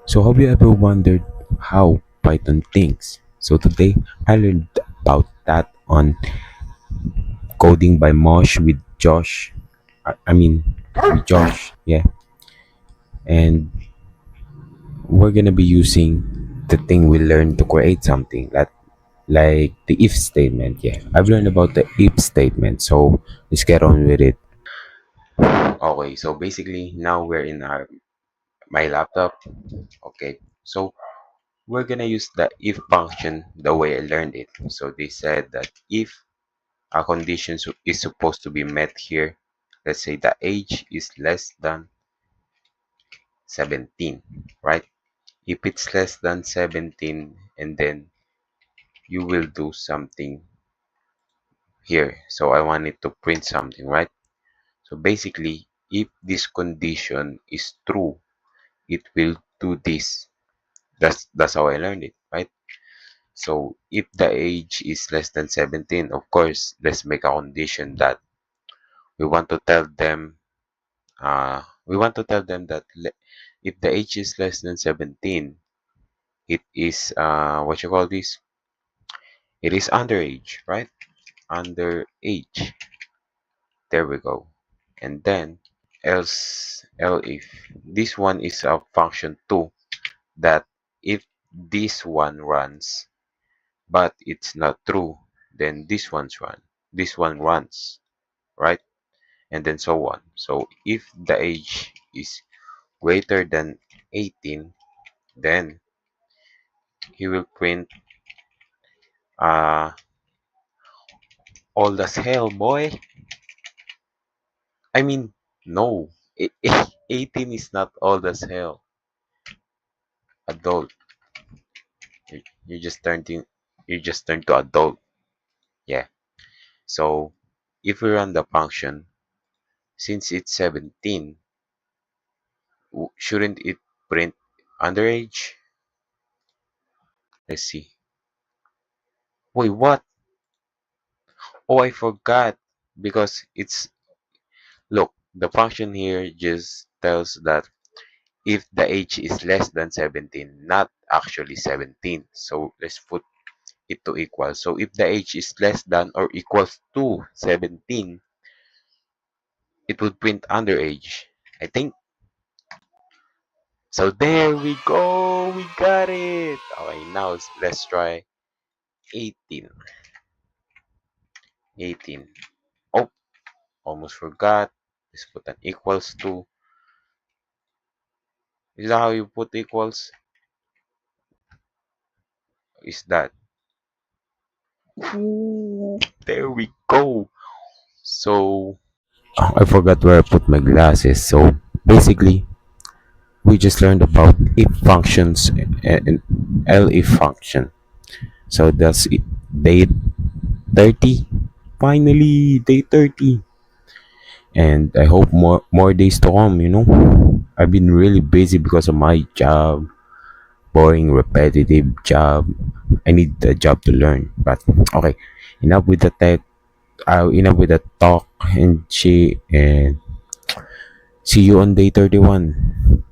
So have you ever wondered how Python thinks? So today I learned about that on Coding by Mosh with Josh. With Josh, yeah. And we're gonna be using the thing we learned to create something that like the if statement. Yeah, I've learned about the if statement. So let's get on with it. Okay, so basically now we're in our my laptop. Okay, so we're gonna use the if function the way I learned it. So they said that if a condition is supposed to be met here, let's say the age is less than 17, right? If it's less than 17, and then you will do something here. So I want it to print something, right? So basically, if this condition is true, it will do this. That's how I learned it, right? So if the age is less than 17, of course, let's make a condition that we want to tell them that if the age is less than 17, it is what you call this? It is underage, right? Underage. There we go. And then else if this one is a function too, that if this one runs but it's not true, then this one runs, right? And then so on. So if the age is greater than 18, then he will print uh old as hell, boy. I mean, no. 18 is not old as hell. Adult. You, you just turned in, you just turned to adult. Yeah. So if we run the function, since it's 17, shouldn't it print underage? Let's see. Wait, what? Oh, I forgot. Because it's, look, the function here just tells that if the age is less than 17, not actually 17. So let's put it to equal. So if the age is less than or equals to 17, it would print underage. I think. So there we go. We got it. Okay, now let's try 18. 18. Oh, almost forgot. Let's put an equals to. Is that how you put equals? Is that? Ooh, there we go. So I forgot where I put my glasses. So basically, we just learned about if functions and elif function. So that's it. Day 30. Finally, day 30. And I hope more days to come, you know. I've been really busy because of my job, boring, repetitive job. I need the job to learn. But okay, enough with the tech. Enough with the talk and shit. And see you on day 31.